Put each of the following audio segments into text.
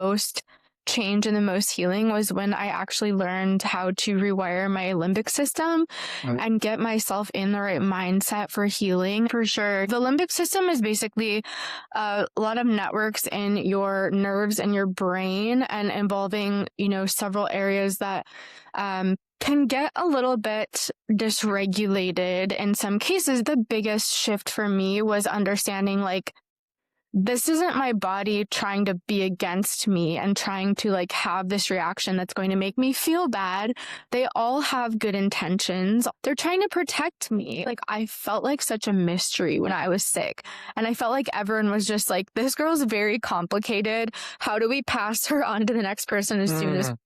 most change and the most healing was when I actually learned how to rewire my limbic system and get myself in the right mindset for healing. For sure. The limbic system is basically a lot of networks in your nerves and your brain and involving, several areas that can get a little bit dysregulated. In some cases, the biggest shift for me was understanding this isn't my body trying to be against me and trying to have this reaction that's going to make me feel bad. They all have good intentions. They're trying to protect me. I felt like such a mystery when I was sick. And I felt like everyone was just like, this girl's very complicated. How do we pass her on to the next person as soon as possible?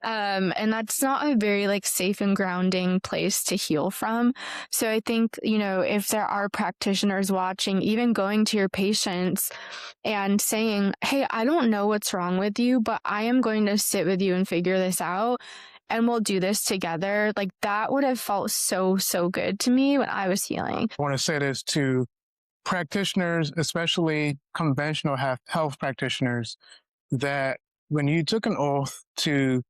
And that's not a very safe and grounding place to heal from. So I think, if there are practitioners watching, even going to your patients and saying, hey, I don't know what's wrong with you, but I am going to sit with you and figure this out. And we'll do this together. That would have felt so, so good to me when I was healing. I want to say this to practitioners, especially conventional health practitioners, that when you took an oath to,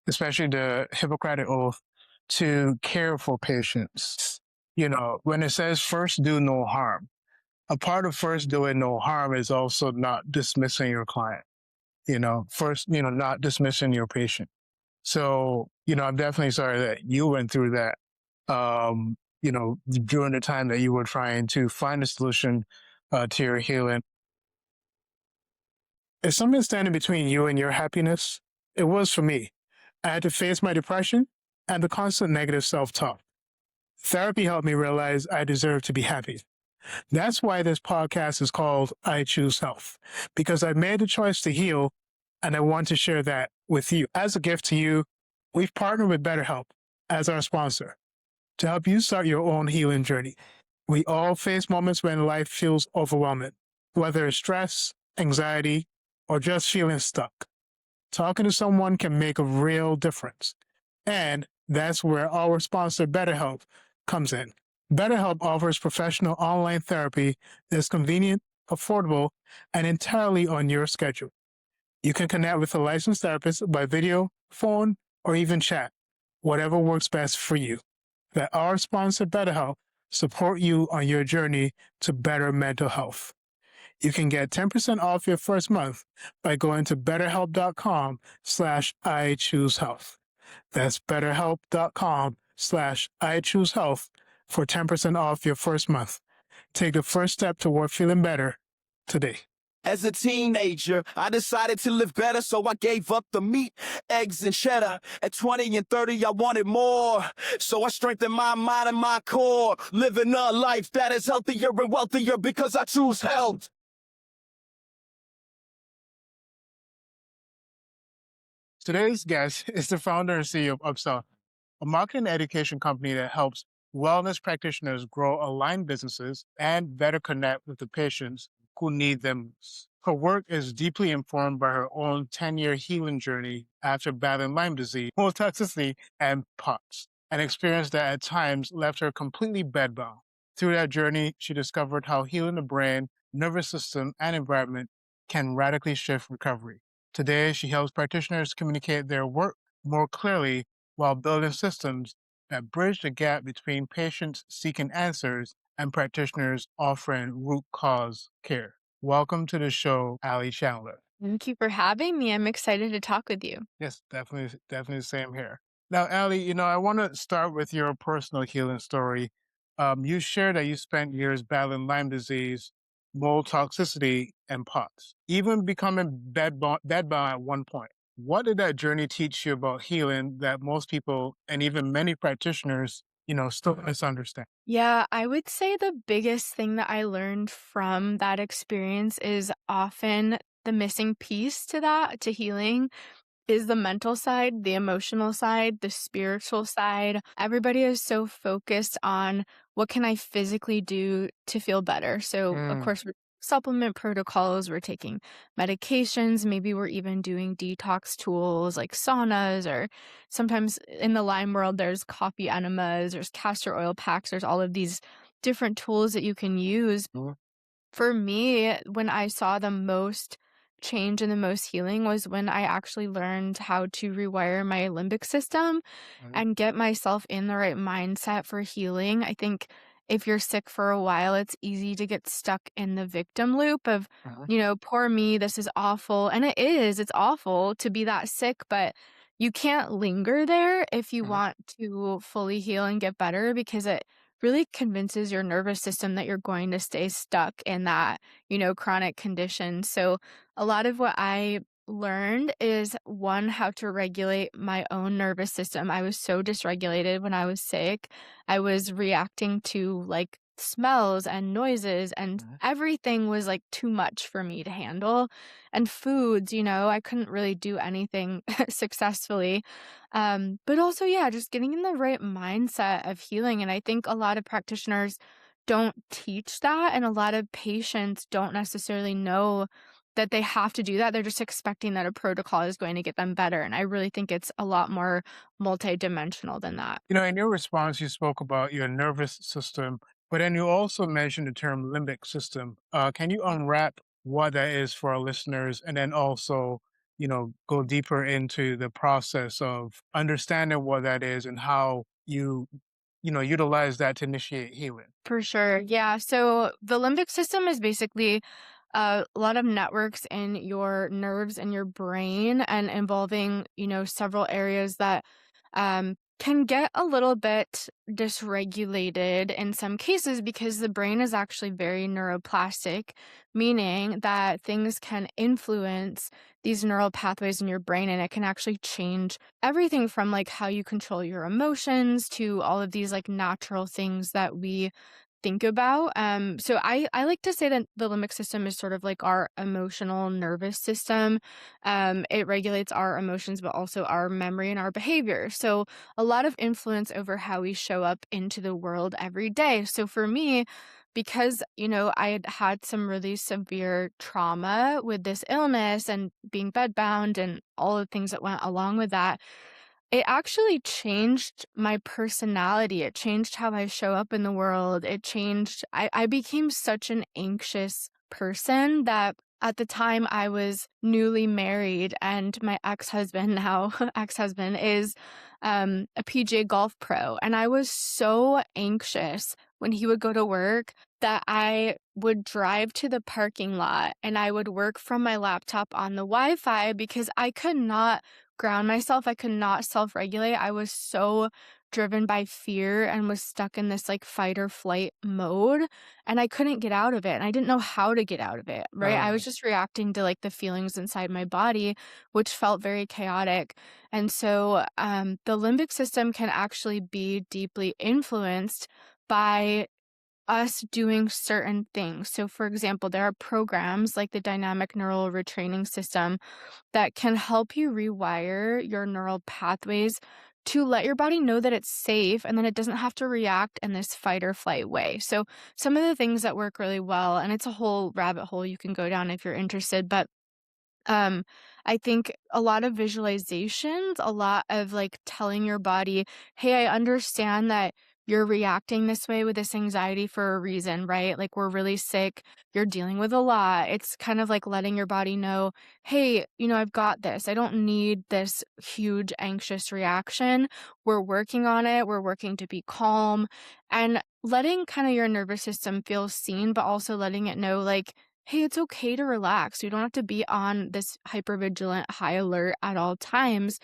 especially the Hippocratic oath, to care for patients, when it says first do no harm, a part of first doing no harm is also not dismissing your client, first, not dismissing your patient. So, I'm definitely sorry that you went through that, during the time that you were trying to find a solution to your healing. If something standing between you and your happiness, it was for me. I had to face my depression and the constant negative self-talk. Therapy helped me realize I deserve to be happy. That's why this podcast is called I Choose Health, because I made the choice to heal and I want to share that with you. As a gift to you, we've partnered with BetterHelp as our sponsor to help you start your own healing journey. We all face moments when life feels overwhelming, whether it's stress, anxiety, or just feeling stuck. Talking to someone can make a real difference. And that's where our sponsor, BetterHelp, comes in. BetterHelp offers professional online therapy that's convenient, affordable, and entirely on your schedule. You can connect with a licensed therapist by video, phone, or even chat, whatever works best for you. Let our sponsor, BetterHelp, support you on your journey to better mental health. You can get 10% off your first month by going to betterhelp.com/iChooseHealth. That's betterhelp.com/iChooseHealth for 10% off your first month. Take the first step toward feeling better today. As a teenager, I decided to live better, so I gave up the meat, eggs, and cheddar. At 20 and 30, I wanted more, so I strengthened my mind and my core, living a life that is healthier and wealthier because I choose health. Today's guest is the founder and CEO of UpSelf, a marketing and education company that helps wellness practitioners grow aligned businesses and better connect with the patients who need them. Her work is deeply informed by her own 10-year healing journey after battling Lyme disease, toxicity, and POTS, an experience that at times left her completely bedbound. Through that journey, she discovered how healing the brain, nervous system, and environment can radically shift recovery. Today, she helps practitioners communicate their work more clearly while building systems that bridge the gap between patients seeking answers and practitioners offering root cause care. Welcome to the show, Allie Chandler. Thank you for having me. I'm excited to talk with you. Yes, definitely same here. Now, Allie, I want to start with your personal healing story. You shared that you spent years battling Lyme disease, mold toxicity, and POTS, even becoming bedbound at one point. What did that journey teach you about healing that most people and even many practitioners, still misunderstand? Yeah, I would say the biggest thing that I learned from that experience is often the missing piece to healing is the mental side, the emotional side, the spiritual side. Everybody is so focused on what can I physically do to feel better. So, of course, supplement protocols, we're taking medications, maybe we're even doing detox tools like saunas, or sometimes in the Lyme world, there's coffee enemas, there's castor oil packs, there's all of these different tools that you can use. For me, when I saw the most change and the most healing was when I actually learned how to rewire my limbic system and get myself in the right mindset for healing. I think if you're sick for a while, it's easy to get stuck in the victim loop of, poor me, this is awful. And it is, it's awful to be that sick, but you can't linger there if you want to fully heal and get better because it really convinces your nervous system that you're going to stay stuck in that, chronic condition. So a lot of what I learned is one, how to regulate my own nervous system. I was so dysregulated when I was sick. I was reacting to like smells and noises and everything was like too much for me to handle. And foods, I couldn't really do anything successfully. But also, yeah, just getting in the right mindset of healing. And I think a lot of practitioners don't teach that, and a lot of patients don't necessarily know that they have to do that. They're just expecting that a protocol is going to get them better. And I really think it's a lot more multidimensional than that. In your response, you spoke about your nervous system, but then you also mentioned the term limbic system. Can you unwrap what that is for our listeners and then also, go deeper into the process of understanding what that is and how you utilize that to initiate healing? For sure. Yeah. So the limbic system is basically a lot of networks in your nerves and your brain and involving, several areas that can get a little bit dysregulated in some cases because the brain is actually very neuroplastic, meaning that things can influence these neural pathways in your brain and it can actually change everything from like how you control your emotions to all of these like natural things that we think about. So I like to say that the limbic system is sort of like our emotional nervous system. It regulates our emotions, but also our memory and our behavior. So a lot of influence over how we show up into the world every day. So for me, because, I had had some really severe trauma with this illness and being bedbound and all the things that went along with that, it actually changed my personality. It changed how I show up in the world. I became such an anxious person that at the time I was newly married and my ex-husband, now ex-husband, is a PGA golf pro. And I was so anxious when he would go to work that I would drive to the parking lot and I would work from my laptop on the Wi-Fi because I could not ground myself. I could not self-regulate. I was so driven by fear and was stuck in this like fight or flight mode and I couldn't get out of it and I didn't know how to get out of it, right? I was just reacting to like the feelings inside my body, which felt very chaotic. And so the limbic system can actually be deeply influenced by us doing certain things. So, for example, there are programs like the dynamic neural retraining system that can help you rewire your neural pathways to let your body know that it's safe and then it doesn't have to react in this fight or flight way. So, some of the things that work really well, and it's a whole rabbit hole you can go down if you're interested, but um, I think a lot of visualizations, a lot of like telling your body, hey, I understand that you're reacting this way with this anxiety for a reason, right? Like we're really sick, you're dealing with a lot. It's kind of like letting your body know, hey, I've got this. I don't need this huge anxious reaction. We're working on it. We're working to be calm and letting kind of your nervous system feel seen, but also letting it know like, hey, it's okay to relax. You don't have to be on this hypervigilant high alert at all times.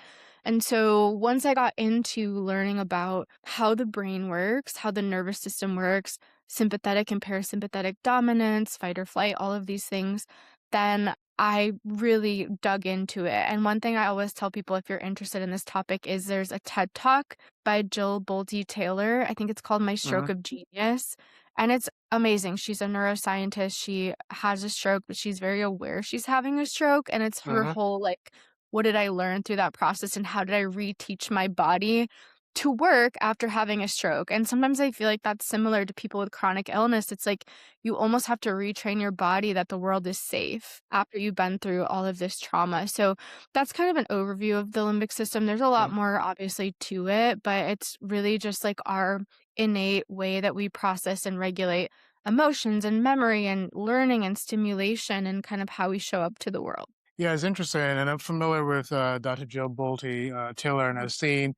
And so once I got into learning about how the brain works, how the nervous system works, sympathetic and parasympathetic dominance, fight or flight, all of these things, then I really dug into it. And one thing I always tell people if you're interested in this topic is there's a TED Talk by Jill Bolte Taylor. I think it's called My Stroke of Genius. And it's amazing. She's a neuroscientist. She has a stroke, but she's very aware she's having a stroke. And it's her whole like, what did I learn through that process and how did I reteach my body to work after having a stroke? And sometimes I feel like that's similar to people with chronic illness. It's like you almost have to retrain your body that the world is safe after you've been through all of this trauma. So that's kind of an overview of the limbic system. There's a lot more obviously to it, but it's really just like our innate way that we process and regulate emotions and memory and learning and stimulation and kind of how we show up to the world. Yeah, it's interesting, and I'm familiar with Dr. Jill Bolte Taylor, and I've seen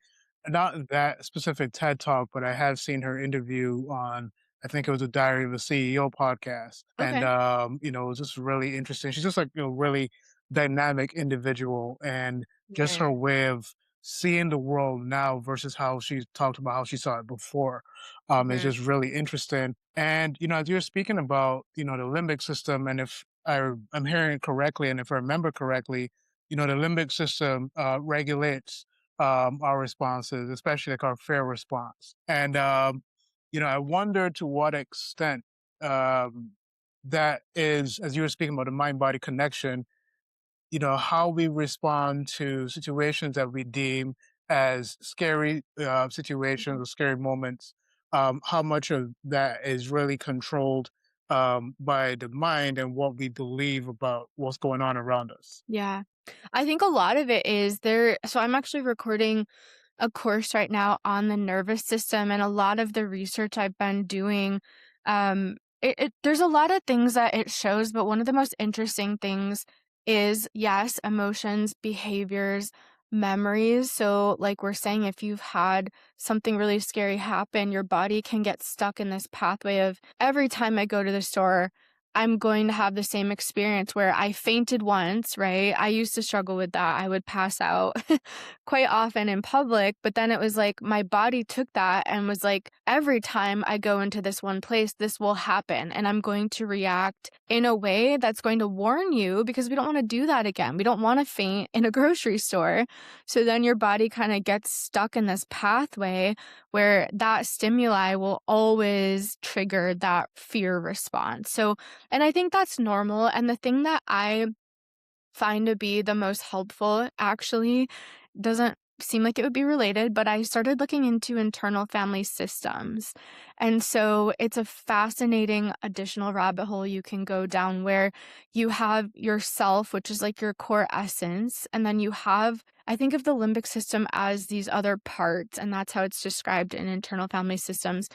not that specific TED Talk, but I have seen her interview on, I think it was a Diary of a CEO podcast, and Okay. it was just really interesting. She's just like really dynamic individual, and just her Right. way of seeing the world now versus how she talked about how she saw it before is Mhm. just really interesting. And as you're speaking about the limbic system, and if I'm hearing it correctly, and if I remember correctly, the limbic system regulates our responses, especially like our fear response. And I wonder to what extent um, that is, as you were speaking about the mind-body connection, how we respond to situations that we deem as scary situations Mhm. or scary moments, how much of that is really controlled by the mind and what we believe about what's going on around us. Yeah. I think a lot of it is there. So I'm actually recording a course right now on the nervous system, and a lot of the research I've been doing, there's a lot of things that it shows, but one of the most interesting things is, yes, emotions, behaviors, memories. So like we're saying, if you've had something really scary happen, your body can get stuck in this pathway of every time I go to the store, I'm going to have the same experience where I fainted once, right? I used to struggle with that. I would pass out quite often in public, but then it was like my body took that and was like, every time I go into this one place, this will happen. And I'm going to react in a way that's going to warn you, because we don't want to do that again. We don't want to faint in a grocery store. So then your body kind of gets stuck in this pathway where that stimuli will always trigger that fear response. So, and I think that's normal. And the thing that I find to be the most helpful actually doesn't seem like it would be related, but I started looking into internal family systems. And so it's a fascinating additional rabbit hole you can go down where you have yourself, which is like your core essence, and then you have, I think of the limbic system as these other parts, and that's how it's described in internal family systems.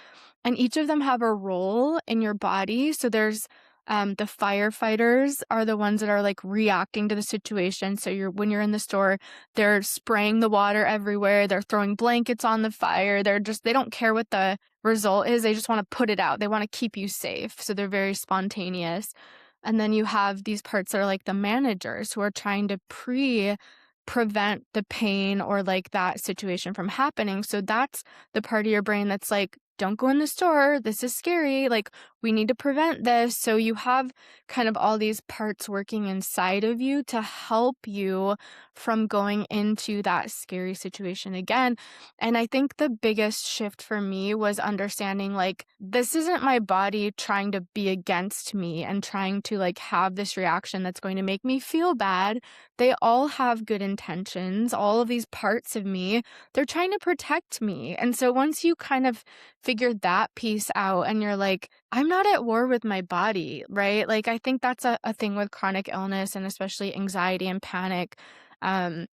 And each of them have a role in your body. So there's the firefighters are the ones that are like reacting to the situation. So when you're in the store, they're spraying the water everywhere. They're throwing blankets on the fire. They don't care what the result is. They just want to put it out. They want to keep you safe. So they're very spontaneous. And then you have these parts that are like the managers who are trying to prevent the pain or like that situation from happening. So that's the part of your brain that's like, don't go in the store. This is scary. Like, we need to prevent this. So you have kind of all these parts working inside of you to help you from going into that scary situation again. And I think the biggest shift for me was understanding like, this isn't my body trying to be against me and trying to like have this reaction that's going to make me feel bad. They all have good intentions. All of these parts of me, they're trying to protect me. And so once you kind of figure that piece out and you're like, I'm not at war with my body, right? Like, I think that's a thing with chronic illness and especially anxiety and panic.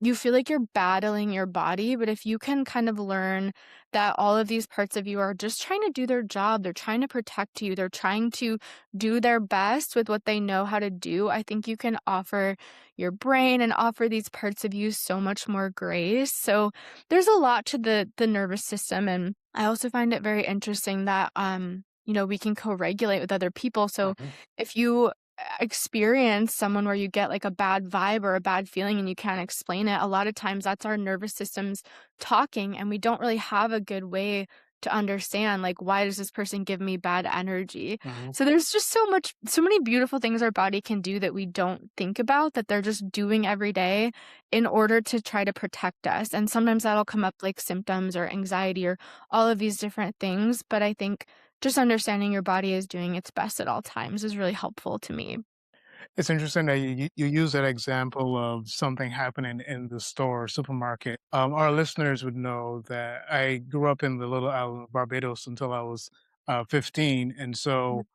You feel like you're battling your body, but if you can kind of learn that all of these parts of you are just trying to do their job, they're trying to protect you, they're trying to do their best with what they know how to do, I think you can offer your brain and offer these parts of you so much more grace. So there's a lot to the nervous system, and I also find it very interesting that we can co-regulate with other people. So if you experience someone where you get like a bad vibe or a bad feeling and you can't explain it, a lot of times that's our nervous systems talking, and we don't really have a good way to understand like, why does this person give me bad energy. Mhm. So there's just so many beautiful things our body can do that we don't think about, that they're just doing every day in order to try to protect us. And sometimes that'll come up like symptoms or anxiety or all of these different things, but I think just understanding your body is doing its best at all times is really helpful to me. It's interesting that you use that example of something happening in the store or supermarket. Our listeners would know that I grew up in the little island of Barbados until I was 15. And Mhm. so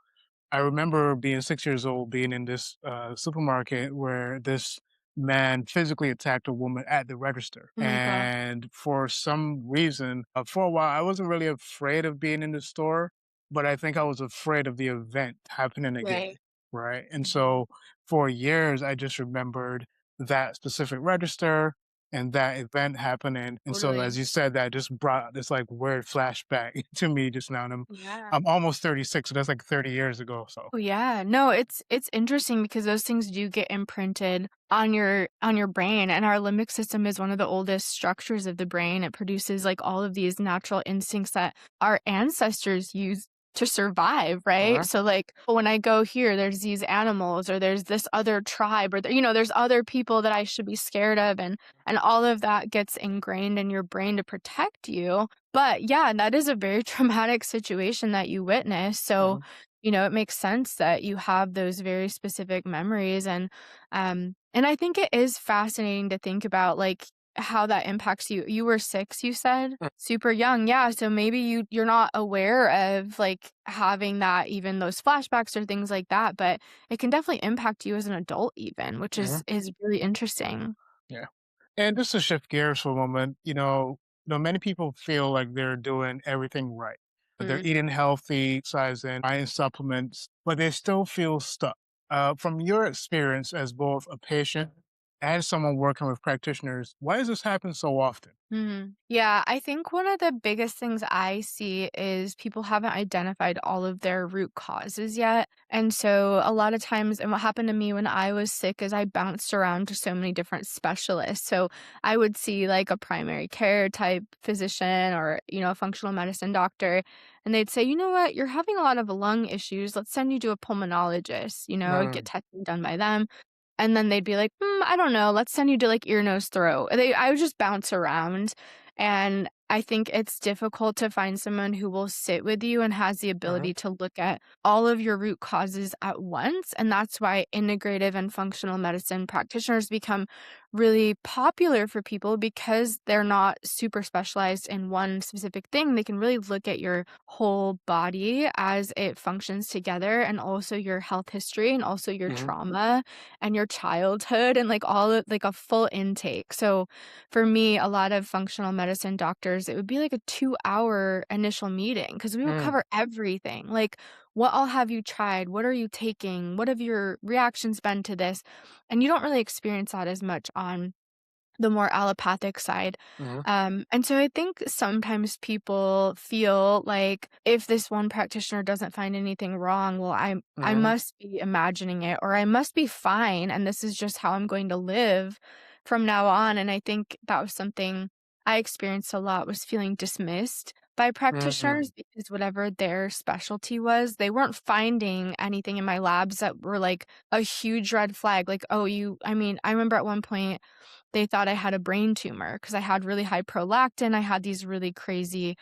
I remember being 6 years old, being in this supermarket where this man physically attacked a woman at the register. Oh my gosh. And for some reason, for a while, I wasn't really afraid of being in the store, but I think I was afraid of the event happening again. Right. Right. And Mhm. so for years, I just remembered that specific register and that event happening. And so, as Totally. you said, that just brought this like weird flashback to me just now. And Yeah. I'm almost 36, so that's like 30 years ago. So, Oh yeah. No, it's interesting because those things do get imprinted on your brain, and our limbic system is one of the oldest structures of the brain. It produces like all of these natural instincts that our ancestors used to survive, right? uh So like when I go here, there's these animals or there's this other tribe or there's other people that I should be scared of, and all of that gets ingrained in your brain to protect you. But yeah, that is a very traumatic situation that you witnessed. So it makes sense that you have those very specific memories and I think it is fascinating to think about like how that impacts you. You were 6, you said? Super young. Yeah, so maybe you're not aware of like having that even those flashbacks or things like that, but it can definitely impact you as an adult even, which mhm. is really interesting. Yeah. And just to shift gears for a moment, many people feel like they're doing everything right. That they're Mm. eating healthy, exercising, buying supplements, but they still feel stuck. From your experience as both a patient and someone working with practitioners, why does this happen so often? Yeah, I think one of the biggest things I see is people haven't identified all of their root causes yet. And so a lot of times, and what happened to me when I was sick is I bounced around to so many different specialists. So I would see like a primary care type physician or, a functional medicine doctor, and they'd say, you know what, you're having a lot of lung issues. Let's send you to a pulmonologist, get testing done by them. And then they'd be like, I don't know, let's send you to like ear, nose, throat. I would just bounce around. And I think it's difficult to find someone who will sit with you and has the Mhm, ability to look at all of your root causes at once. And that's why integrative and functional medicine practitioners become really popular for people because they're not super specialized in one specific thing. They can really look at your whole body as it functions together and also your health history and also your mhm, trauma and your childhood and like all of like a full intake. So for me, a lot of functional medicine doctors, it would be like a 2-hour initial meeting because we would mm, cover everything. Like, what all have you tried? What are you taking? What have your reactions been to this? And you don't really experience that as much on the more allopathic side. mhm, And so I think sometimes people feel like if this one practitioner doesn't find anything wrong, well, I mhm, must be imagining it or I must be fine and this is just how I'm going to live from now on. And I think that was something I experienced a lot was feeling dismissed by mhm, practitioners because whatever their specialty was, they weren't finding anything in my labs that were like a huge red flag. Like, oh, I remember at one point they thought I had a brain tumor because I had really high prolactin. I had these really crazy,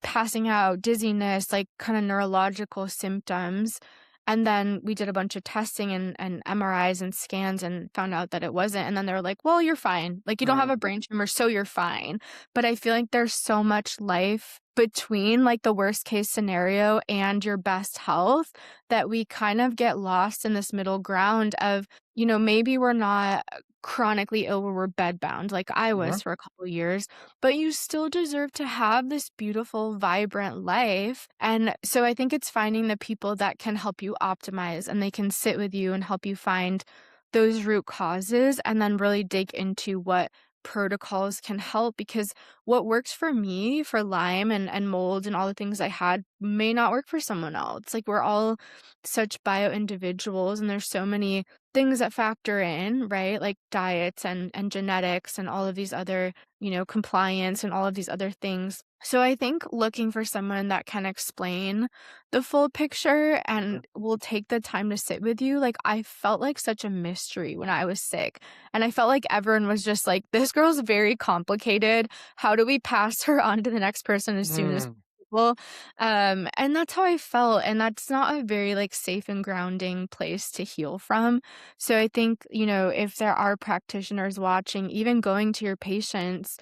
passing out, dizziness, like kind of neurological symptoms. And then we did a bunch of testing and MRIs and scans and found out that it wasn't. And then they were like, well, you're fine. Like, you don't have mhm, a brain tumor, so you're fine. But I feel like there's so much life between like the worst case scenario and your best health that we kind of get lost in this middle ground of, maybe we're not chronically ill where we're bedbound like I mhm, was for a couple years, but you still deserve to have this beautiful, vibrant life. And so I think it's finding the people that can help you optimize and they can sit with you and help you find those root causes and then really dig into what protocols can help because what works for me for Lyme and mold and all the things I had may not work for someone else. Like we're all such bio individuals and there's so many things that factor in, right? Like diets and genetics and all of these other, compliance and all of these other things. So I think looking for someone that can explain the full picture and will take the time to sit with you. Like I felt like such a mystery when I was sick. And I felt like everyone was just like, this girl's very complicated. How do we pass her on to the next person as soon as mm, possible? And that's how I felt. And that's not a very like safe and grounding place to heal from. So I think, if there are practitioners watching, even going to your patients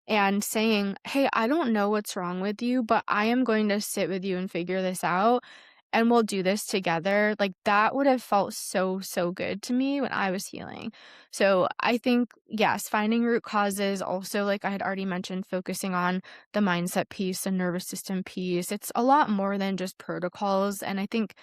and saying, hey, I don't know what's wrong with you, but I am going to sit with you and figure this out. And we'll do this together. Like that would have felt so, so good to me when I was healing. So I think, yes, finding root causes, also, like I had already mentioned, focusing on the mindset piece, the nervous system piece. It's a lot more than just protocols. And I think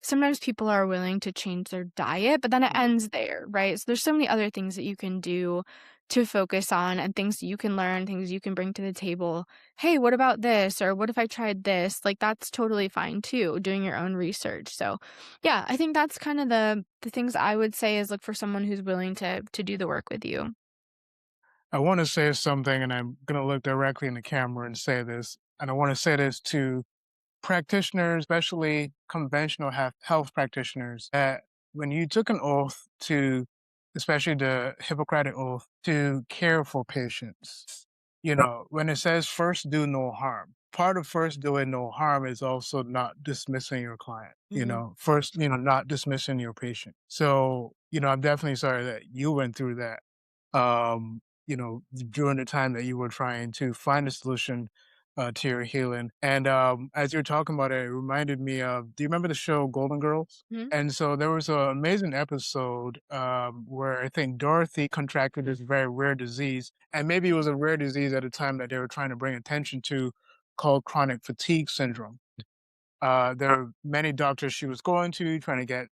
sometimes people are willing to change their diet, but then it ends there, right? So there's so many other things that you can do to focus on and things that you can learn, things you can bring to the table. Hey, what about this? Or what if I tried this? Like that's totally fine too, doing your own research. So yeah, I think that's kind of the things I would say is look for someone who's willing to do the work with you. I want to say something, and I'm going to look directly in the camera and say this. And I want to say this to practitioners, especially conventional health practitioners, that when you took an oath to, especially the Hippocratic oath, to care for patients, when it says first do no harm, part of first doing no harm is also not dismissing your client, Mhm. first, not dismissing your patient. So, I'm definitely sorry that you went through that, during the time that you were trying to find a solution to your healing. And as you're talking about it, it reminded me of, do you remember the show Golden Girls? Mhm. And so there was an amazing episode where I think Dorothy contracted this very rare disease. And maybe it was a rare disease at a time that they were trying to bring attention to, called chronic fatigue syndrome. There were many doctors she was going to, trying to get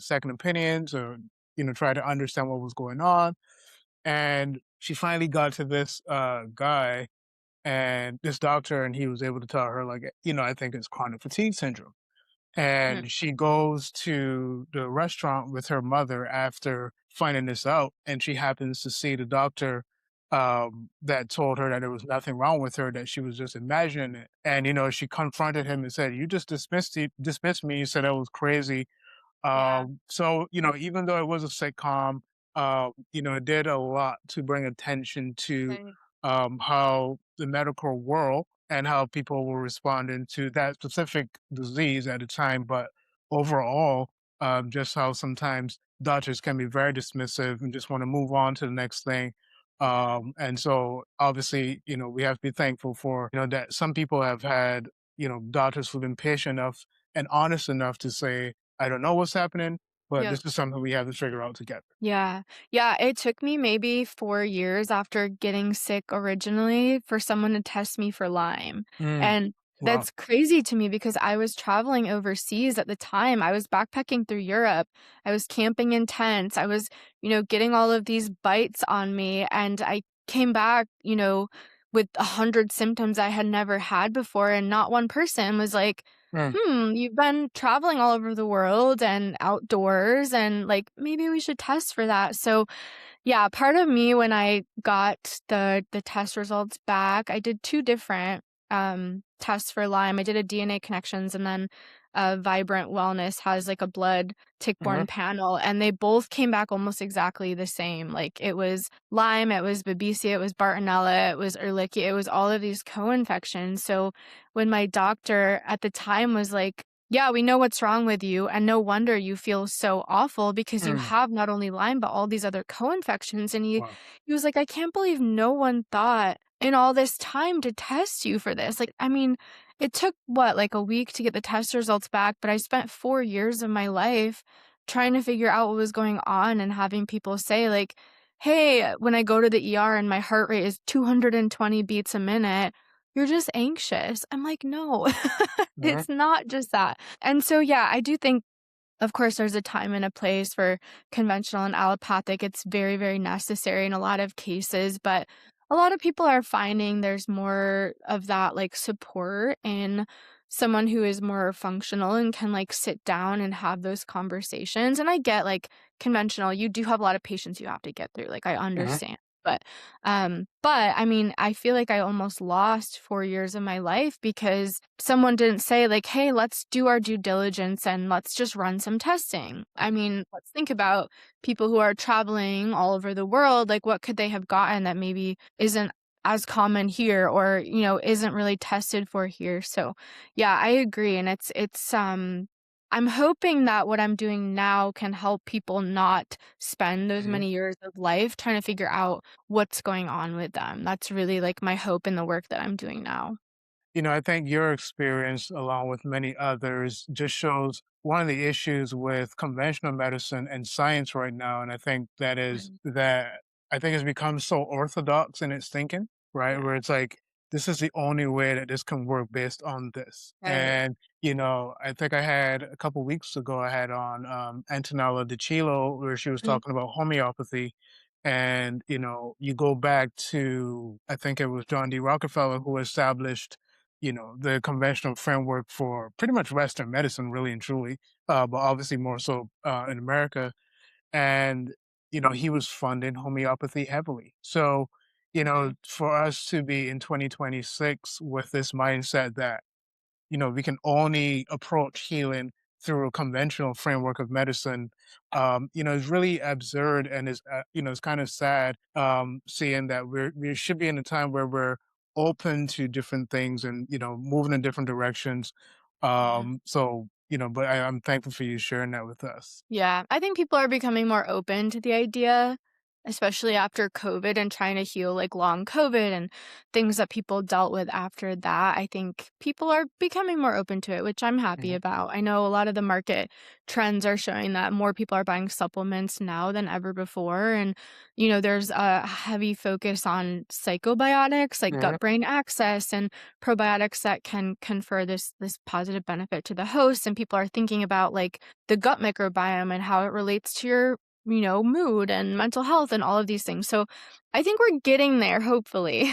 second opinions or, try to understand what was going on. And she finally got to this guy and this doctor, and he was able to tell her, like, I think it's chronic fatigue syndrome. Mhm. And she goes to the restaurant with her mother after finding this out, and she happens to see the doctor that told her that there was nothing wrong with her, that she was just imagining it. And she confronted him and said, "You just dismissed me. You said I was crazy." Yeah. So, even though it was a sitcom, it did a lot to bring attention to Right. how the medical world and how people were responding to that specific disease at the time. But overall, just how sometimes doctors can be very dismissive and just want to move on to the next thing. Yeah. And so obviously, we have to be thankful for, that some people have had, doctors who've been patient enough and honest enough to say, I don't know what's happening, but Yep. this is something we have to figure out together. Yeah. Yeah, it took me maybe 4 years after getting sick originally for someone to test me for Lyme, Mm, and wow. that's crazy to me because I was traveling overseas at the time. I was backpacking through Europe. I was camping in tents. I was, getting all of these bites on me, and I came back, with 100 symptoms I had never had before, and not one person was like, Mm, you've been traveling all over the world and outdoors and like maybe we should test for that. So, yeah, part of me when I got the test results back, I did two different tests for Lyme. I did a DNA connections and then Vibrant Wellness has like a blood mhm, tick-borne panel and they both came back almost exactly the same. Like it was Lyme, it was Babesia, it was Bartonella, it was Ehrlichia, it was all of these co-infections. So when my doctor at the time was like, yeah, we know what's wrong with you, and no wonder you feel so awful because you mm, have not only Lyme, but all these other co-infections. And wow. he was like, I can't believe no one thought in all this time to test you for this. Like, I mean, it took what, like a week to get the test results back, but I spent 4 years of my life trying to figure out what was going on and having people say, like, hey, when I go to the ER and my heart rate is 220 beats a minute, you're just anxious. I'm like, no, Mhm, it's not just that. And so, yeah, I do think, of course, there's a time and a place for conventional and allopathic. It's very, very necessary in a lot of cases, but a lot of people are finding there's more of that like support in someone who is more functional and can like sit down and have those conversations. And I get like conventional, you do have a lot of patients you have to get through. Like I mhm, understand. But I mean, I feel like I almost lost 4 years of my life because someone didn't say like, hey, let's do our due diligence and let's just run some testing. I mean, let's think about people who are traveling all over the world. Like, what could they have gotten that maybe isn't as common here or, isn't really tested for here. So yeah, I agree. And I'm hoping that what I'm doing now can help people not spend those mhm. many years of life trying to figure out what's going on with them. That's really like my hope in the work that I'm doing now. I think your experience, along with many others, just shows one of the issues with conventional medicine and science right now. And I think that is Right. that I think it's become so orthodox in its thinking, right? Yeah. Where it's like this is the only way that this can work based on this. Right. And, I think I had a couple weeks ago, I had on Antonella DiCillo, where she was Mhm. talking about homeopathy. And, you go back to, I think it was John D. Rockefeller who established, the conventional framework for pretty much Western medicine, really and truly, but obviously more so in America. And, he was funding homeopathy heavily. So, for us to be in 2026 with this mindset that, we can only approach healing through a conventional framework of medicine, is really absurd and it's kind of sad seeing that we should be in a time where we're open to different things and, moving in different directions. Yeah. But I'm thankful for you sharing that with us. Yeah, I think people are becoming more open to the idea, especially after COVID and trying to heal like long COVID and things that people dealt with after that. I think people are becoming more open to it, which I'm happy Mhm. about. I know a lot of the market trends are showing that more people are buying supplements now than ever before. And, there's a heavy focus on psychobiotics like Mhm. gut brain access and probiotics that can confer this positive benefit to the host. And people are thinking about like the gut microbiome and how it relates to your, mood and mental health and all of these things. So I think we're getting there, hopefully.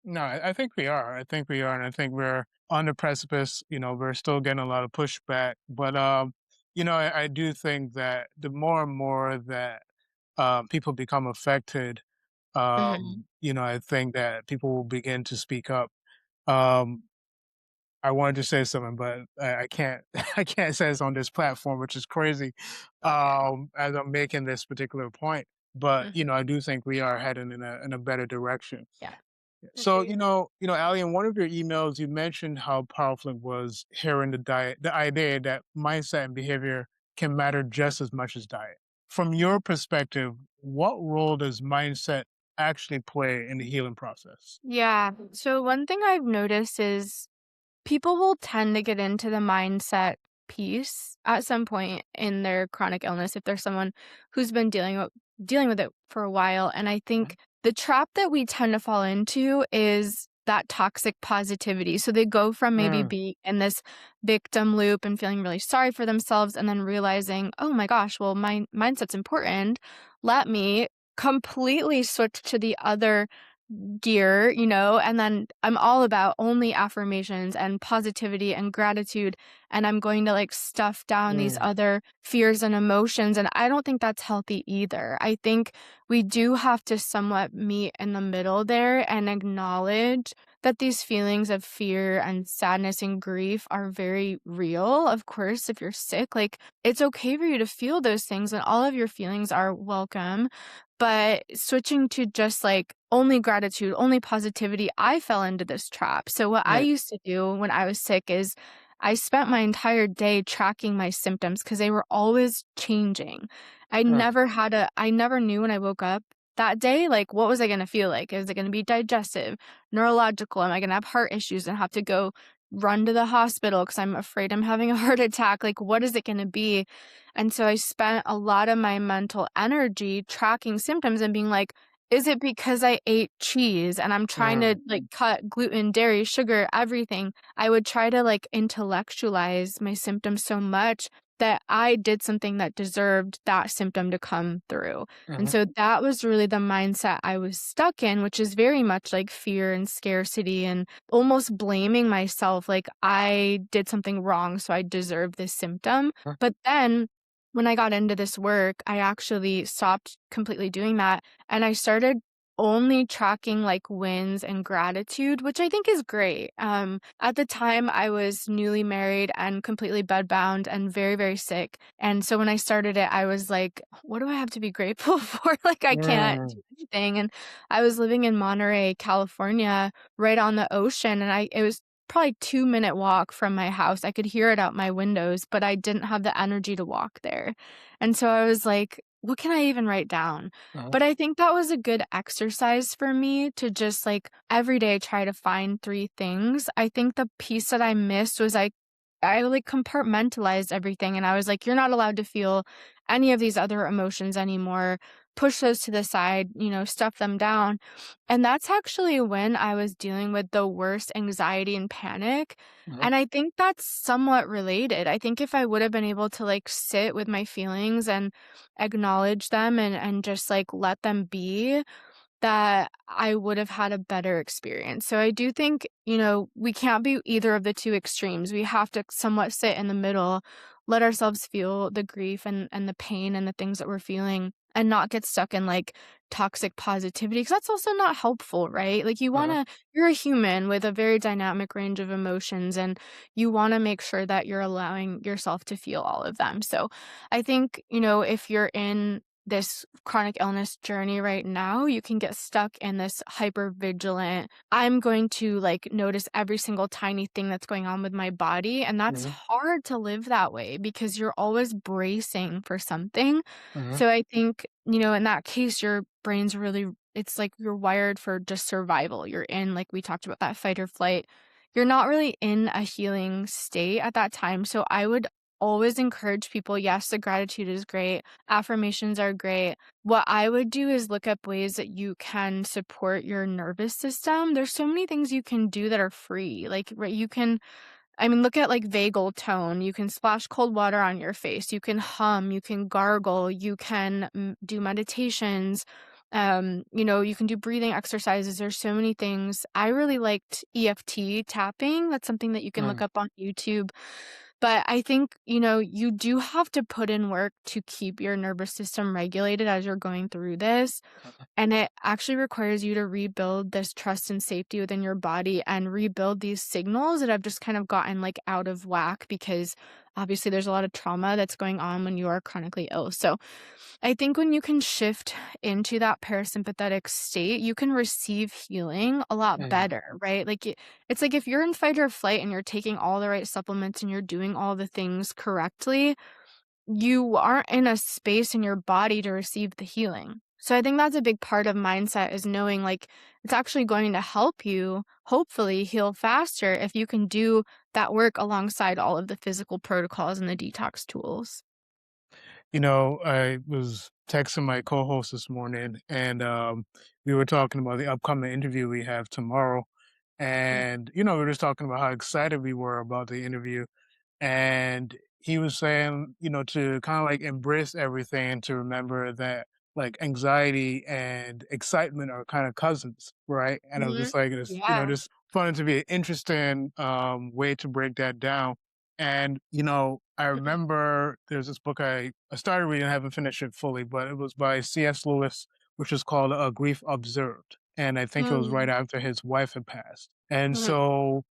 No, I think we are. I think we are, and I think we're on the precipice. We're still getting a lot of pushback, but I do think that the more and more that people become affected, Mhm. I think that people will begin to speak up. Um, I wanted to say something, but I can't. I can't say this on this platform, which is crazy. Okay. As I'm making this particular point, but Mhm. I do think we are heading in a better direction. Yeah, So, agreed. Allie, in one of your emails, you mentioned how powerful it was hearing the idea that mindset and behavior can matter just as much as diet. From your perspective, what role does mindset actually play in the healing process? Yeah. So one thing I've noticed is people will tend to get into the mindset piece at some point in their chronic illness if there's someone who's been dealing with it for a while. And I think the trap that we tend to fall into is that toxic positivity. So they go from maybe Mm, being in this victim loop and feeling really sorry for themselves and then realizing, oh my gosh, well, my mindset's important. Let me completely switch to the other gear, and then I'm all about only affirmations and positivity and gratitude. And I'm going to like stuff down these mm, other fears and emotions. And I don't think that's healthy either. I think we do have to somewhat meet in the middle there and acknowledge that these feelings of fear and sadness and grief are very real. Of course, if you're sick, like it's okay for you to feel those things and all of your feelings are welcome. But switching to just like only gratitude, only positivity, I fell into this trap. So what I mm, used to do when I was sick is I spent my entire day tracking my symptoms because they were always changing. mm, I never knew when I woke up that day, like what was I going to feel like? Is it going to be digestive, neurological? Am I going to have heart issues and have to go run to the hospital because I'm afraid I'm having a heart attack? Like, what is it going to be? And so I spent a lot of my mental energy tracking symptoms and being like, is it because I ate cheese and I'm trying to mm, like cut gluten, dairy, sugar, everything? I would try to like intellectualize my symptoms so much that I did something that deserved that symptom to come through. And mhm, so that was really the mindset I was stuck in, which is very much like fear and scarcity and almost blaming myself like I did something wrong, so I deserve this symptom. mm, But then when I got into this work, I actually stopped completely doing that and I started only tracking like wins and gratitude, which I think is great. At the time, I was newly married and completely bedbound and very, very sick. And so when I started it, I was like, what do I have to be grateful for? Like, I can't mm, do anything. And I was living in Monterey, California, right on the ocean. And it was probably 2-minute walk from my house. I could hear it out my windows, but I didn't have the energy to walk there. And so I was like, what can I even write down? mhm, But I think that was a good exercise for me to just like every day try to find 3 things. I think the piece that I missed was I like compartmentalized everything and I was like, you're not allowed to feel any of these other emotions anymore. push those to the side, stuff them down. And that's actually when I was dealing with the worst anxiety and panic. Uh-huh. And I think that's somewhat related. I think if I would have been able to like sit with my feelings and acknowledge them and just like let them be, that I would have had a better experience. So I do think, we can't be either of the two extremes. We have to somewhat sit in the middle, let ourselves feel the grief and the pain and the things that we're feeling and not get stuck in like toxic positivity because that's also not helpful, right? Like Uh-huh. you're a human with a very dynamic range of emotions and you want to make sure that you're allowing yourself to feel all of them. So I think, if you're in this chronic illness journey right now, you can get stuck in this hyper vigilant, I'm going to like notice every single tiny thing that's going on with my body. And that's Uh-huh. hard to live that way because you're always bracing for something. Uh-huh. So I think, in that case, your brain's really, it's like you're wired for just survival. You're in, like we talked about, that fight or flight. You're not really in a healing state at that time. So I would always encourage people, yes, the gratitude is great. Affirmations are great. What I would do is look up ways that you can support your nervous system. There's so many things you can do that are free. Like, right, look at like vagal tone. You can splash cold water on your face. You can hum, you can gargle, you can do meditations. You can do breathing exercises. There's so many things. I really liked EFT tapping. That's something that you can look Uh-huh. up on YouTube. But I think, you do have to put in work to keep your nervous system regulated as you're going through this. And it actually requires you to rebuild this trust and safety within your body and rebuild these signals that have just kind of gotten like out of whack because obviously there's a lot of trauma that's going on when you are chronically ill. So I think when you can shift into that parasympathetic state, you can receive healing a lot Uh-huh. better, right? Like it's like if you're in fight or flight and you're taking all the right supplements and you're doing all the things correctly, you aren't in a space in your body to receive the healing. So I think that's a big part of mindset is knowing like it's actually going to help you hopefully heal faster if you can do that work alongside all of the physical protocols and the detox tools. I was texting my co-host this morning, and we were talking about the upcoming interview we have tomorrow. And we were just talking about how excited we were about the interview. And he was saying, to kind of like embrace everything and to remember that like anxiety and excitement are kind of cousins, right? And I was Mhm. just like, it's, Yeah. just found it to be an interesting way to break that down. And, I remember there's this book I started reading, I haven't finished it fully, but it was by C.S. Lewis, which is called Grief Observed. And I think it was right Mm. after his wife had passed. And Mhm. so,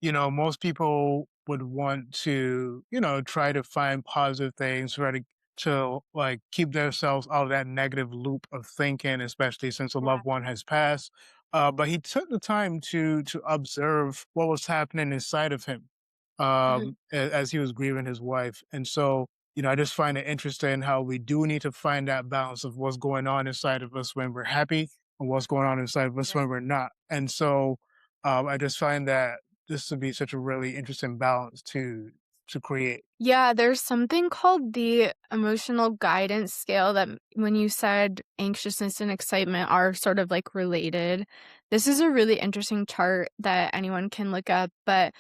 most people would want to, try to find positive things, try to like keep themselves out of that negative loop of thinking, especially since a Yeah. loved one has passed. But he took the time to observe what was happening inside of him Mhm. as he was grieving his wife. And so, I just find it interesting how we do need to find that balance of what's going on inside of us when we're happy and what's going on inside of us when we're not. And so I just find that this to be such a really interesting balance to create. Yeah, there's something called the emotional guidance scale that when you said anxiousness and excitement are sort of like related. This is a really interesting chart that anyone can look up, but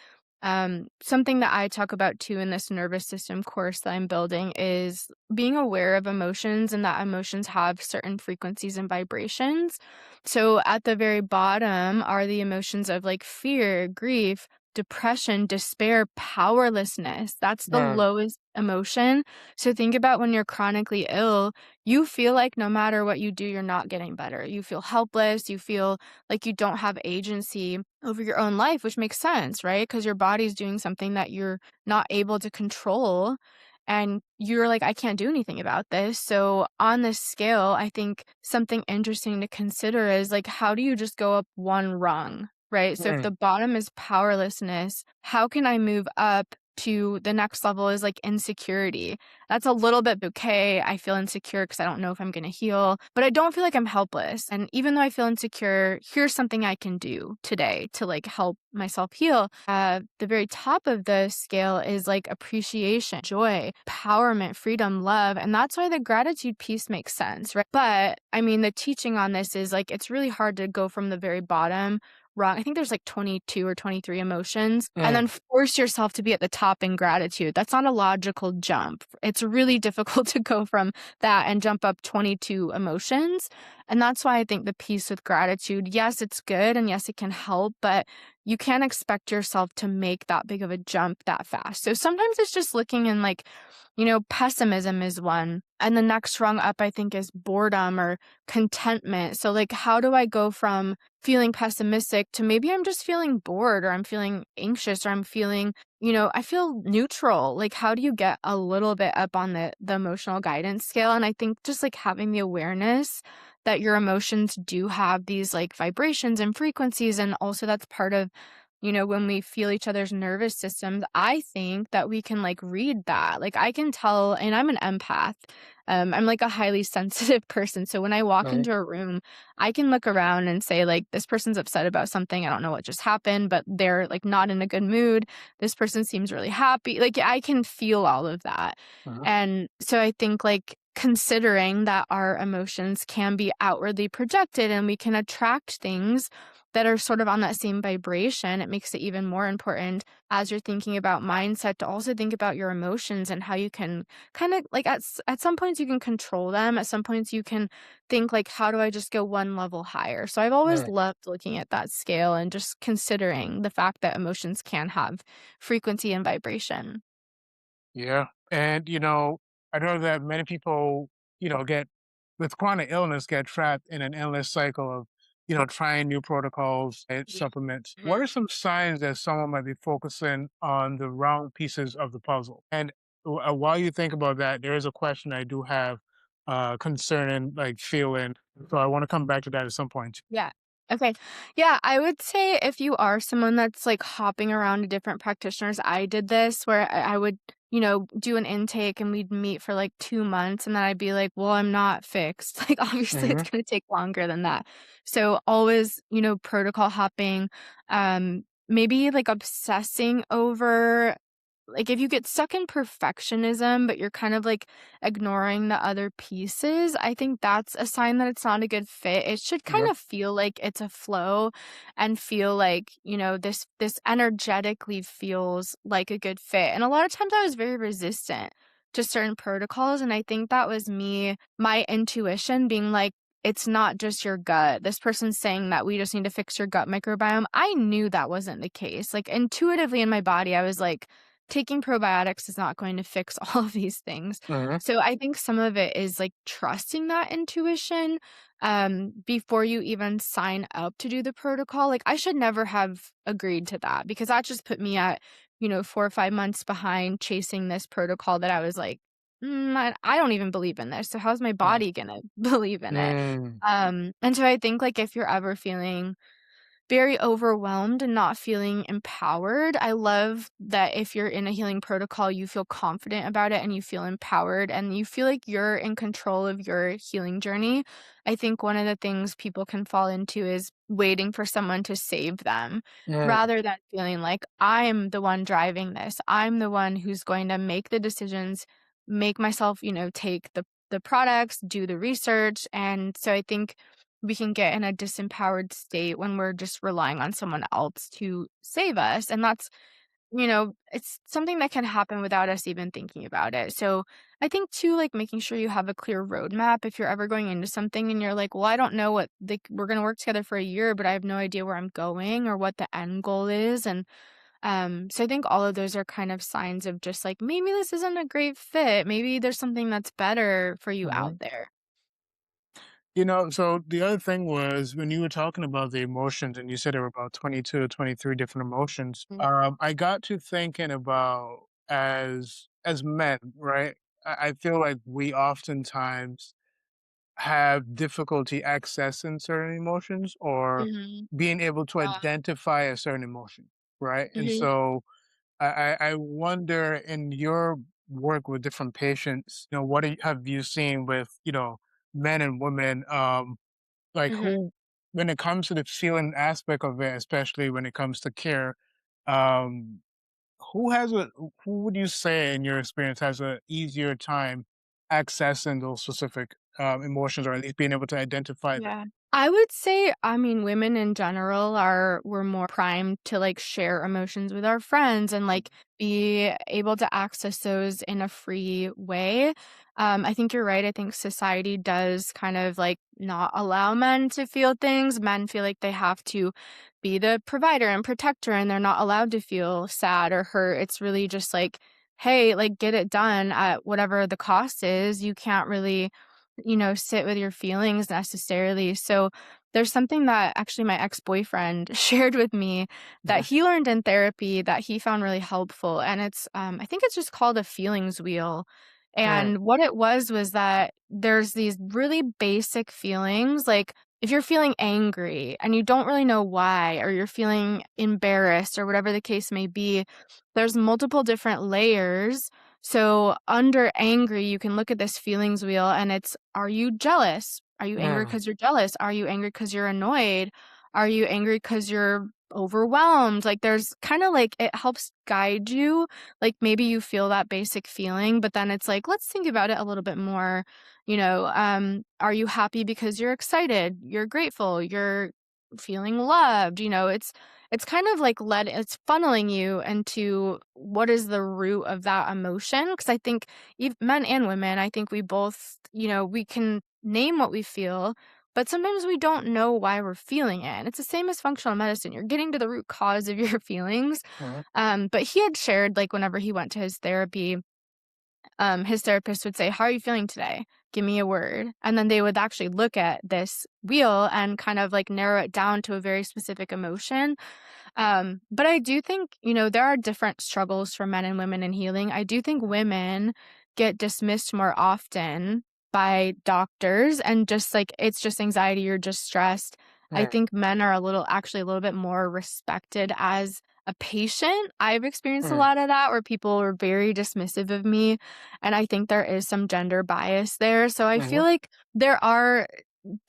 something that I talk about too in this nervous system course that I'm building is being aware of emotions and that emotions have certain frequencies and vibrations. So at the very bottom are the emotions of like fear, grief, depression, despair, powerlessness. That's the Right. lowest emotion. So think about when you're chronically ill, you feel like no matter what you do, you're not getting better. You feel helpless. You feel like you don't have agency over your own life, which makes sense, right? Because your body's doing something that you're not able to control. And you're like, I can't do anything about this. So, on this scale, I think something interesting to consider is like, how do you just go up one rung? Right. So if Right. the bottom is powerlessness, how can I move up to the next level is like insecurity. That's a little bit bouquet. I feel insecure because I don't know if I'm going to heal, but I don't feel like I'm helpless. And even though I feel insecure, here's something I can do today to like help myself heal. The very top of the scale is like appreciation, joy, empowerment, freedom, love. And that's why the gratitude piece makes sense, right? But I mean, the teaching on this is like, it's really hard to go from the very bottom wrong. I think there's like 22 or 23 emotions, and then force yourself to be at the top in gratitude. That's not a logical jump. It's really difficult to go from that and jump up 22 emotions. And that's why I think the piece with gratitude, yes, it's good and yes, it can help, but you can't expect yourself to make that big of a jump that fast. So sometimes it's just looking in like, pessimism is one. And the next rung up, I think, is boredom or contentment. So like, how do I go from feeling pessimistic to maybe I'm just feeling bored or I'm feeling anxious or I'm feeling, I feel neutral. Like, how do you get a little bit up on the emotional guidance scale? And I think just like having the awareness that your emotions do have these like vibrations and frequencies. And also that's part of, when we feel each other's nervous systems, I think that we can like read that. Like I can tell, and I'm an empath. I'm like a highly sensitive person. So when I walk into a room, I can look around and say like, this person's upset about something. I don't know what just happened, but they're like not in a good mood. This person seems really happy. Like I can feel all of that. And so I think like considering that our emotions can be outwardly projected and we can attract things that are sort of on that same vibration, it makes it even more important as you're thinking about mindset to also think about your emotions and how you can kind of like at some points you can control them. At some points you can think like, how do I just go one level higher? So I've always loved looking at that scale and just considering the fact that emotions can have frequency and vibration. Yeah. And, I know that many people, get with chronic illness, get trapped in an endless cycle of, trying new protocols and supplements. What are some signs that someone might be focusing on the wrong pieces of the puzzle? And while you think about that, there is a question I do have concerning like feeling. So I want to come back to that at some point. Yeah. Okay. Yeah, I would say if you are someone that's like hopping around to different practitioners, I did this where I would, do an intake and we'd meet for like 2 months and then I'd be like, well, I'm not fixed. Like, obviously, it's going to take longer than that. So, always, protocol hopping, maybe like obsessing over like if you get stuck in perfectionism, but you're kind of like ignoring the other pieces, I think that's a sign that it's not a good fit. It should kind of feel like it's a flow and feel like, this energetically feels like a good fit. And a lot of times I was very resistant to certain protocols. And I think that was me, my intuition being like, it's not just your gut. This person's saying that we just need to fix your gut microbiome. I knew that wasn't the case. Like intuitively in my body, I was like, taking probiotics is not going to fix all of these things. So I think some of it is like trusting that intuition before you even sign up to do the protocol. Like I should never have agreed to that because that just put me at, 4 or 5 months behind chasing this protocol that I was like, I don't even believe in this. So how's my body gonna believe in it? And so I think like if you're ever feeling very overwhelmed and not feeling empowered. I love that if you're in a healing protocol, you feel confident about it and you feel empowered and you feel like you're in control of your healing journey. I think one of the things people can fall into is waiting for someone to save them rather than feeling like I am the one driving this. I'm the one who's going to make the decisions, make myself, take the products, do the research. And so I think we can get in a disempowered state when we're just relying on someone else to save us. And that's, it's something that can happen without us even thinking about it. So I think too, like making sure you have a clear roadmap if you're ever going into something and you're like, well, I don't know what we're going to work together for a year, but I have no idea where I'm going or what the end goal is. And so I think all of those are kind of signs of just like, maybe this isn't a great fit. Maybe there's something that's better for you out there. So the other thing was when you were talking about the emotions and you said there were about 22 or 23 different emotions, I got to thinking about as men, right? I feel like we oftentimes have difficulty accessing certain emotions or Mm-hmm. being able to identify a certain emotion, right? And Mhm. so I wonder in your work with different patients, what have you seen with, men and women, like Mhm. who, when it comes to the feeling aspect of it, especially when it comes to care, um, who would you say in your experience has a easier time accessing those specific emotions or at least being able to identify them? Yeah. I would say, I mean, women in general we're more primed to like share emotions with our friends and like be able to access those in a free way. I think you're right. I think society does kind of like not allow men to feel things. Men feel like they have to be the provider and protector and they're not allowed to feel sad or hurt. It's really just like, hey, like get it done at whatever the cost is. You can't really sit with your feelings necessarily. So there's something that actually my ex-boyfriend shared with me that Mhm. he learned in therapy that he found really helpful. And it's, I think it's just called a feelings wheel. Mm, And what it was that there's these really basic feelings, like if you're feeling angry and you don't really know why, or you're feeling embarrassed or whatever the case may be, there's multiple different layers. So under angry, you can look at this feelings wheel and it's, are you jealous? Are you angry mm, because you're jealous? Are you angry because you're annoyed? Are you angry because you're overwhelmed? Like there's kind of like it helps guide you. Like maybe you feel that basic feeling, but then it's like, let's think about it a little bit more. Are you happy because you're excited? You're grateful, you're feeling loved, it's kind of like it's funneling you into what is the root of that emotion. Because I think men and women, I think we both, we can name what we feel, but sometimes we don't know why we're feeling it. And it's the same as functional medicine. You're getting to the root cause of your feelings. mhm, But he had shared, like, whenever he went to his therapist would say, "How are you feeling today? Give me a word." And then they would actually look at this wheel and kind of like narrow it down to a very specific emotion. But I do think, there are different struggles for men and women in healing. I do think women get dismissed more often by doctors and just like it's just anxiety, you're just stressed. I mm, think men are actually a little bit more respected as a patient. I've experienced a mm, lot of that where people were very dismissive of me. And I think there is some gender bias there. So I feel mhm, like there are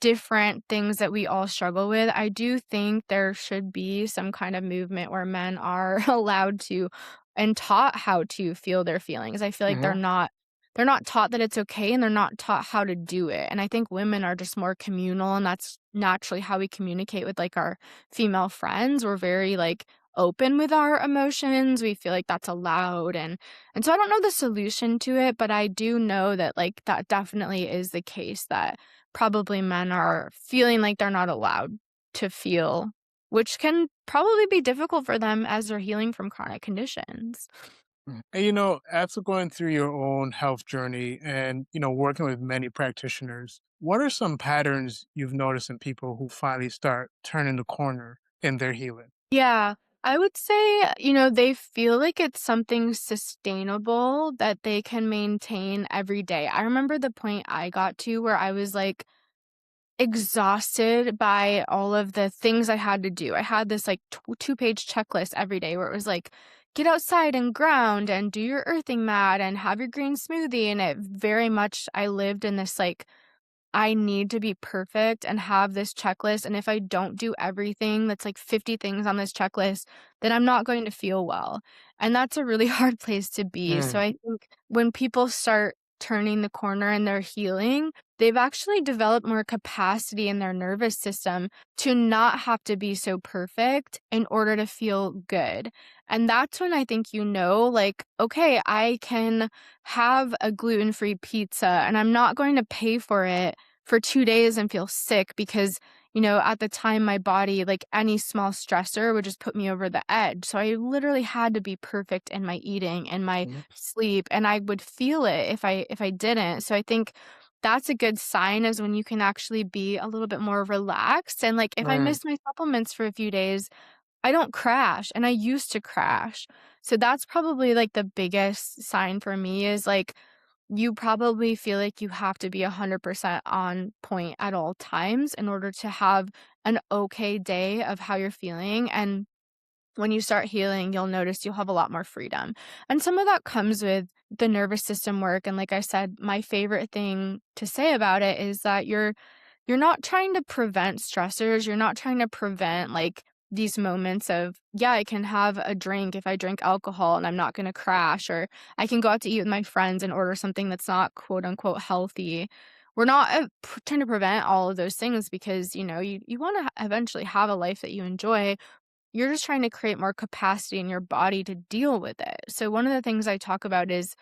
different things that we all struggle with. I do think there should be some kind of movement where men are allowed to and taught how to feel their feelings. I feel like mhm, they're not taught that it's okay and they're not taught how to do it. And I think women are just more communal and that's naturally how we communicate with like our female friends. We're very like open with our emotions. We feel like that's allowed and so I don't know the solution to it, but I do know that like that definitely is the case that probably men are feeling like they're not allowed to feel, which can probably be difficult for them as they're healing from chronic conditions. mm. And after going through your own health journey and working with many practitioners, what are some patterns you've noticed in people who finally start turning the corner in their healing? Yeah, I would say, they feel like it's something sustainable that they can maintain every day. I remember the point I got to where I was like, exhausted by all of the things I had to do. I had this like two-page checklist every day where it was like, get outside and ground and do your earthing mat and have your green smoothie. And it very much, I lived in this like, I need to be perfect and have this checklist. And if I don't do everything that's like 50 things on this checklist, then I'm not going to feel well. And that's a really hard place to be. So Mm, I think when people start turning the corner in their healing, they've actually developed more capacity in their nervous system to not have to be so perfect in order to feel good. And that's when I think like, okay, I can have a gluten-free pizza and I'm not going to pay for it for 2 days and feel sick because, at the time my body, like any small stressor would just put me over the edge. So I literally had to be perfect in my eating and my mhm, sleep and I would feel it if I didn't. So I think that's a good sign is when you can actually be a little bit more relaxed and like if I mm, miss my supplements for a few days, I don't crash, and I used to crash. So that's probably, like, the biggest sign for me is, like, you probably feel like you have to be 100% on point at all times in order to have an okay day of how you're feeling, and when you start healing, you'll notice you'll have a lot more freedom. And some of that comes with the nervous system work. And like I said, my favorite thing to say about it is that you're not trying to prevent stressors. You're not trying to prevent like these moments of, yeah, I can have a drink if I drink alcohol and I'm not going to crash, or I can go out to eat with my friends and order something that's not quote unquote healthy. We're not trying to prevent all of those things because, you want to eventually have a life that you enjoy. You're just trying to create more capacity in your body to deal with it. So one of the things I talk about is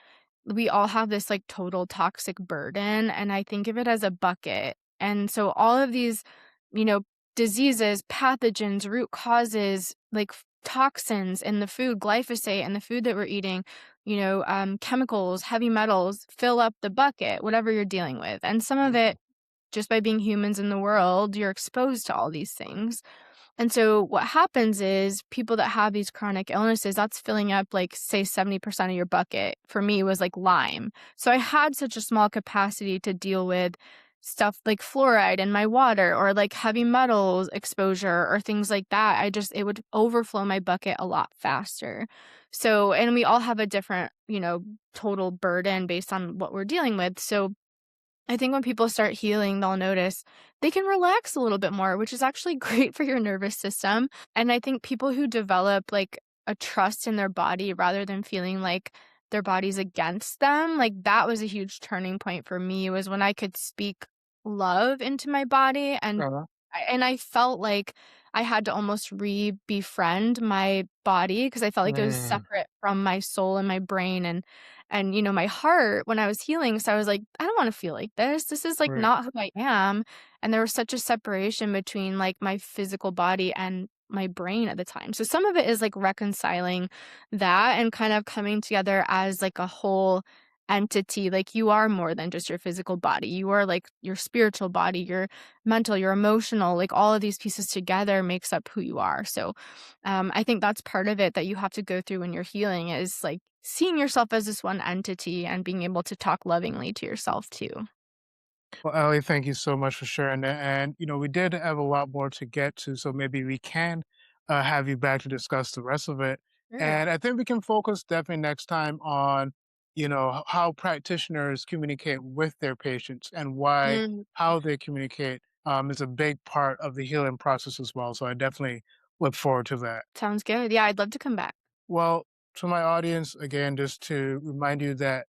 we all have this like total toxic burden, and I think of it as a bucket. And so all of these, you know, diseases, pathogens, root causes, like toxins in the food, glyphosate in the food that we're eating, chemicals, heavy metals, fill up the bucket, whatever you're dealing with. And some of it, just by being humans in the world, you're exposed to all these things. And so what happens is people that have these chronic illnesses, that's filling up like, say, 70% of your bucket. For me, it was like Lyme. So I had such a small capacity to deal with stuff like fluoride in my water or like heavy metals exposure or things like that. It would overflow my bucket a lot faster. So, and we all have a different, total burden based on what we're dealing with. So I think when people start healing, they'll notice they can relax a little bit more, which is actually great for your nervous system. And I think people who develop like a trust in their body rather than feeling like their body's against them, like that was a huge turning point for me, was when I could speak love into my body. And I felt like I had to almost befriend my body because I felt like it was separate from my soul and my brain and my heart when I was healing. So I was like, I don't want to feel like this. This is like not who I am. And there was such a separation between like my physical body and my brain at the time. So some of it is like reconciling that and kind of coming together as like a whole entity. Like you are more than just your physical body. You are like your spiritual body, your mental, your emotional, like all of these pieces together makes up who you are. So I think that's part of it that you have to go through when you're healing, is like seeing yourself as this one entity and being able to talk lovingly to yourself too. Well, Allie, thank you so much for sharing that. And, we did have a lot more to get to, so maybe we can have you back to discuss the rest of it. Sure. And I think we can focus definitely next time on, how practitioners communicate with their patients and why how they communicate is a big part of the healing process as well. So I definitely look forward to that. Sounds good. Yeah, I'd love to come back. Well, to my audience, again, just to remind you that,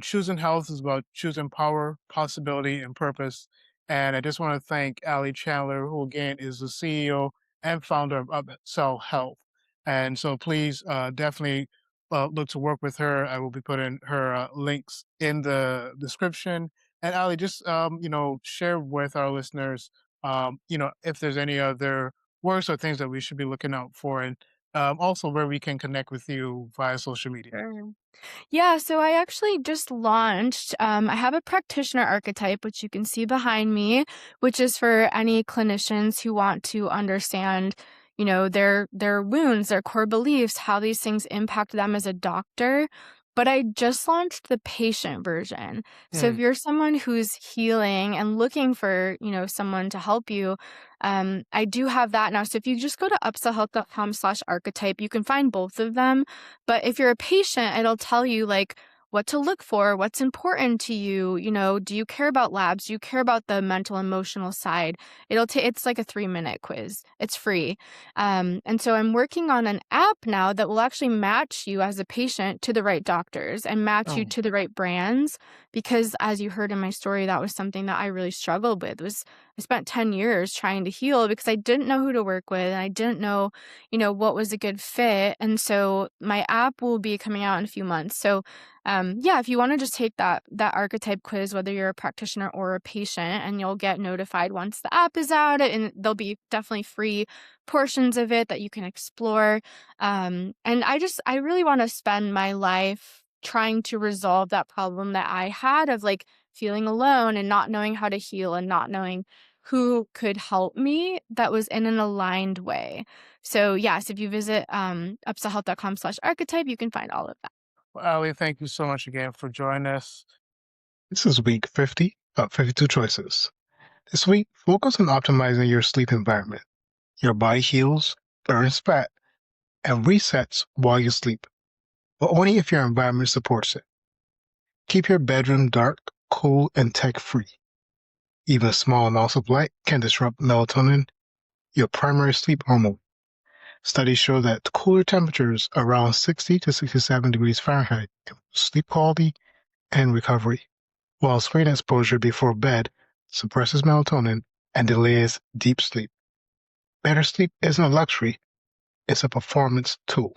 choosing health is about choosing power, possibility, and purpose. And I just want to thank Allie Chandler, who again is the CEO and founder of UpSelf Health. And so please definitely look to work with her. I will be putting her links in the description. And Allie, just, share with our listeners, if there's any other works or things that we should be looking out for. And also where we can connect with you via social media. Sure. Yeah, so I actually just launched, I have a practitioner archetype, which you can see behind me, which is for any clinicians who want to understand, their wounds, their core beliefs, how these things impact them as a doctor. But I just launched the patient version. So if you're someone who's healing and looking for, someone to help you, I do have that now. So if you just go to upselhealth.com/archetype, you can find both of them. But if you're a patient, it'll tell you like what to look for, what's important to you. Do you care about labs? Do you care about the mental, emotional side? It's like a 3-minute quiz. It's free. And so I'm working on an app now that will actually match you as a patient to the right doctors and match you to the right brands. Because as you heard in my story, that was something that I really struggled with. I spent 10 years trying to heal because I didn't know who to work with and I didn't know, what was a good fit. And so my app will be coming out in a few months. So if you want to just take that archetype quiz, whether you're a practitioner or a patient, and you'll get notified once the app is out, and there'll be definitely free portions of it that you can explore. And I really want to spend my life trying to resolve that problem that I had of like feeling alone and not knowing how to heal and not knowing who could help me that was in an aligned way. So yes, if you visit upselhealth.com/archetype, you can find all of that. Well, Allie, thank you so much again for joining us. This is week 50 of 52 Choices. This week, focus on optimizing your sleep environment. Your body heals, burns fat, and resets while you sleep, but only if your environment supports it. Keep your bedroom dark, cool, and tech-free. Even small amounts of light can disrupt melatonin, your primary sleep hormone. Studies show that cooler temperatures around 60 to 67 degrees Fahrenheit improve sleep quality and recovery, while screen exposure before bed suppresses melatonin and delays deep sleep. Better sleep isn't a luxury, it's a performance tool.